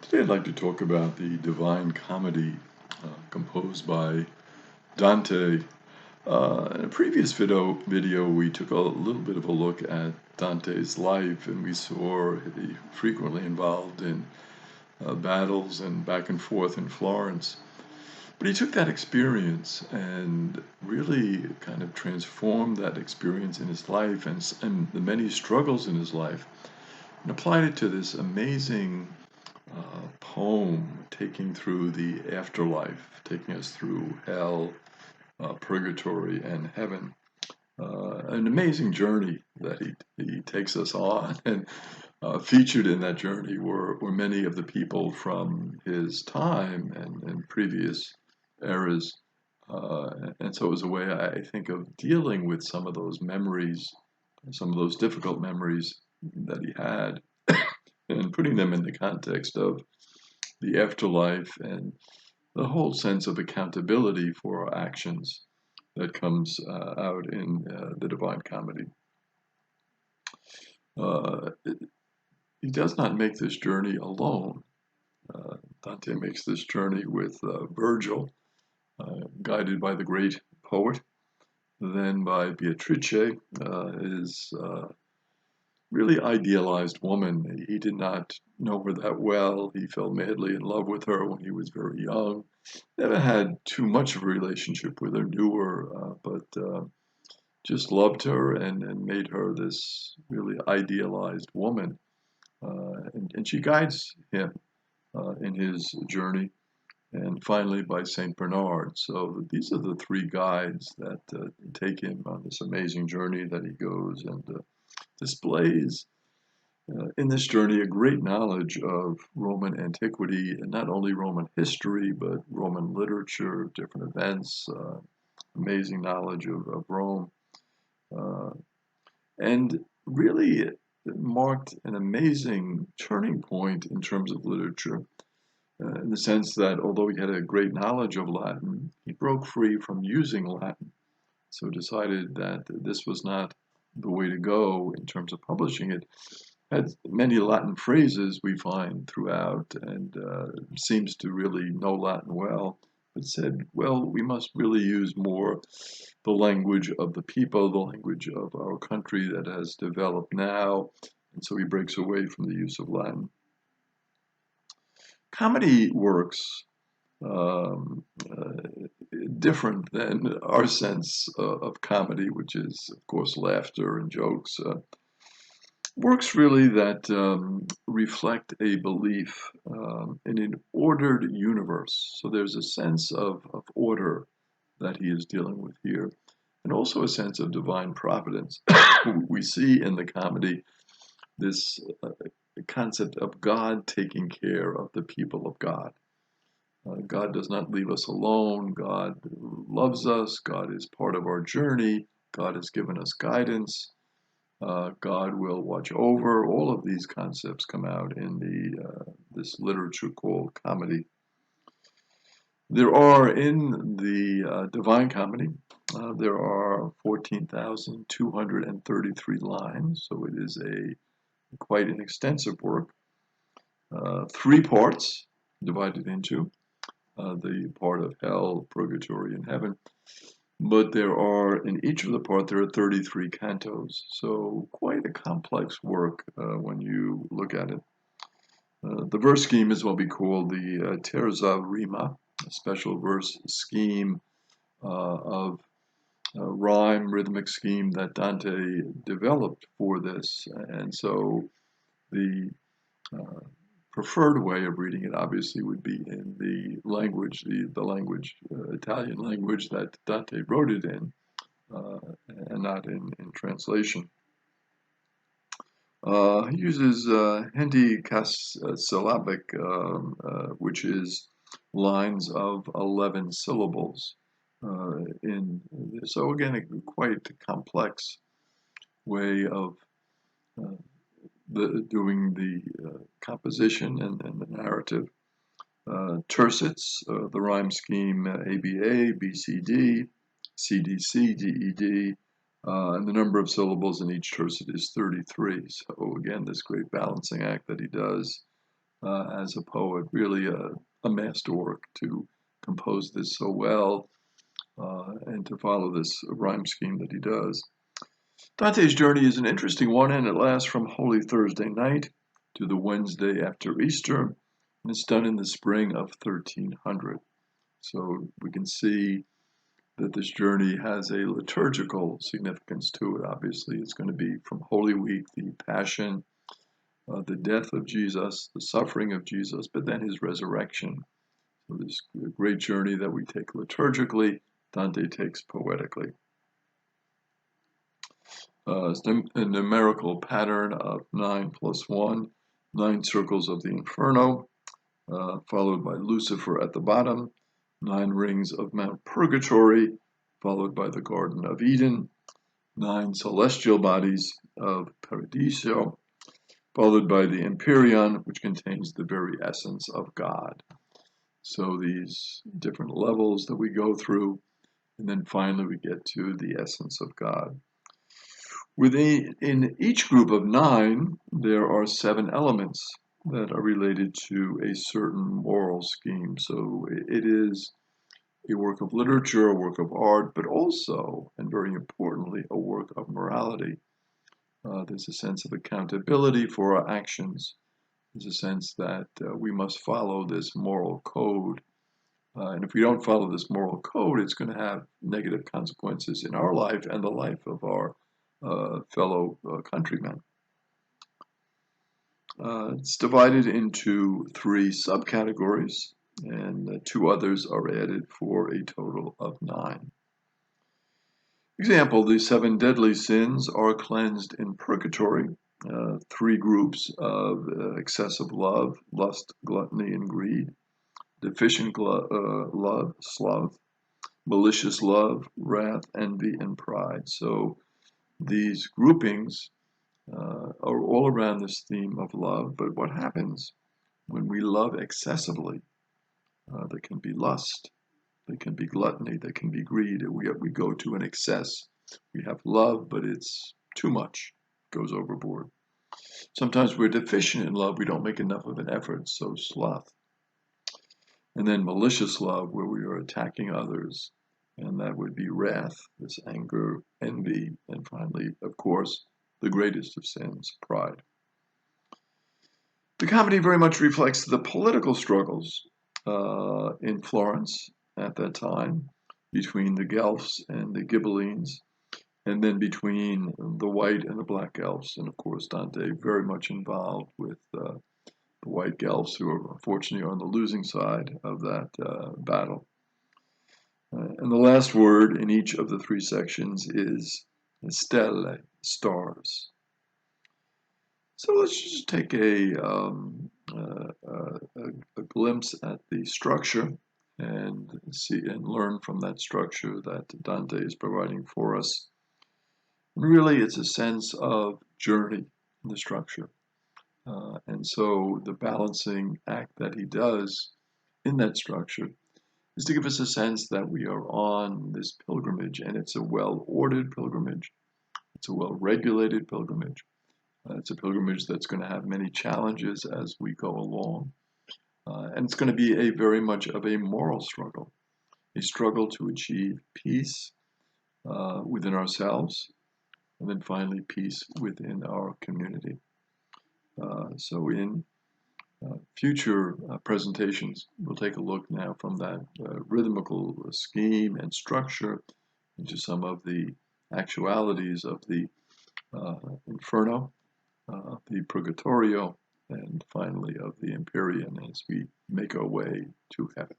Today I'd like to talk about the Divine Comedy composed by Dante. In a previous video, we took a little bit of a look at Dante's life, and we saw he frequently involved in battles and back and forth in Florence. But he took that experience and really kind of transformed that experience in his life and the many struggles in his life and applied it to this amazing poem taking through the afterlife, taking us through hell, purgatory, and heaven. An amazing journey that he takes us on. And featured in that journey were many of the people from his time and previous eras. And so it was a way, I think, of dealing with some of those memories, some of those difficult memories that he had, and putting them in the context of the afterlife and the whole sense of accountability for our actions that comes out in the Divine Comedy. Uh, he does not make this journey alone. Dante makes this journey with Virgil, guided by the great poet, then by Beatrice, his really idealized woman. He did not know her that well. He fell madly in love with her when he was very young. Never had too much of a relationship with her, knew her, but just loved her and made her this really idealized woman. And she guides him in his journey, and finally by St. Bernard. So these are the three guides that take him on this amazing journey that he goes and displays in this journey a great knowledge of Roman antiquity, and not only Roman history, but Roman literature, different events, amazing knowledge of Rome. Uh, and really marked an amazing turning point in terms of literature, in the sense that although he had a great knowledge of Latin, he broke free from using Latin. So decided that this was not the way to go in terms of publishing it. Had many Latin phrases we find throughout, and seems to really know Latin well, but said, well, we must really use more the language of the people, the language of our country that has developed now, and so he breaks away from the use of Latin. Comedy works um, different than our sense of comedy, which is, of course, laughter and jokes. Works really that reflect a belief in an ordered universe. So there's a sense of order that he is dealing with here, and also a sense of divine providence. We see in the comedy this concept of God taking care of the people of God. God does not leave us alone. God loves us. God is part of our journey. God has given us guidance. God will watch over. All of these concepts come out in this literature called comedy. There are in the Divine Comedy, there are 14,233 lines, so it is a quite an extensive work. Three parts divided into the part of hell, purgatory, and heaven. But there are, in each of the parts, there are 33 cantos. So quite a complex work when you look at it. The verse scheme is what we call the terza rima, a special verse scheme of rhyme, rhythmic scheme that Dante developed for this. And so the uh, preferred way of reading it obviously would be in the language, the language, Italian language that Dante wrote it in, and not in translation. He uses henticasyllabic, which is lines of 11 syllables. So again, a quite complex way of uh, doing the composition and the narrative. Tercets, the rhyme scheme ABA, BCD, CDC, DED, and the number of syllables in each tercet is 33. So again, this great balancing act that he does as a poet, really a masterwork to compose this so well and to follow this rhyme scheme that he does. Dante's journey is an interesting one, and it lasts from Holy Thursday night to the Wednesday after Easter, and it's done in the spring of 1300. So we can see that this journey has a liturgical significance to it. Obviously, it's going to be from Holy Week, the Passion, the death of Jesus, the suffering of Jesus, but then his resurrection. So this great journey that we take liturgically, Dante takes poetically. It's a numerical pattern of 9 plus 1, 9 circles of the Inferno, followed by Lucifer at the bottom, 9 rings of Mount Purgatory, followed by the Garden of Eden, 9 celestial bodies of Paradiso, followed by the Empyrean, which contains the very essence of God. So these different levels that we go through, and then finally we get to the essence of God. In each group of 9, there are 7 elements that are related to a certain moral scheme. So it is a work of literature, a work of art, but also, and very importantly, a work of morality. There's a sense of accountability for our actions. There's a sense that we must follow this moral code. And if we don't follow this moral code, it's going to have negative consequences in our life and the life of our fellow countrymen. It's divided into 3 subcategories, and 2 others are added for a total of 9. Example, the 7 deadly sins are cleansed in purgatory. 3 groups of excessive love, lust, gluttony, and greed. Deficient love, sloth. Malicious love, wrath, envy, and pride. So these groupings are all around this theme of love. But what happens when we love excessively? There can be lust, there can be gluttony, there can be greed. We go to an excess. We have love, but it's too much, goes overboard. Sometimes we're deficient in love. We don't make enough of an effort, so sloth. And then malicious love, where we are attacking others, and that would be wrath, this anger, envy, and finally, of course, the greatest of sins, pride. The comedy very much reflects the political struggles in Florence at that time between the Guelphs and the Ghibellines, and then between the white and the black Guelphs. And of course, Dante very much involved with the white Guelphs, who are unfortunately on the losing side of that battle. And the last word in each of the 3 sections is stelle, stars. So let's just take a glimpse at the structure and see and learn from that structure that Dante is providing for us. And really, it's a sense of journey in the structure. And so the balancing act that he does in that structure is to give us a sense that we are on this pilgrimage, and it's a well-ordered pilgrimage. It's a well-regulated pilgrimage. It's a pilgrimage that's going to have many challenges as we go along. And it's going to be a very much of a moral struggle, a struggle to achieve peace within ourselves, and then finally peace within our community. So in future presentations, we'll take a look now from that rhythmical scheme and structure into some of the actualities of the Inferno, the Purgatorio, and finally of the Empyrean as we make our way to heaven.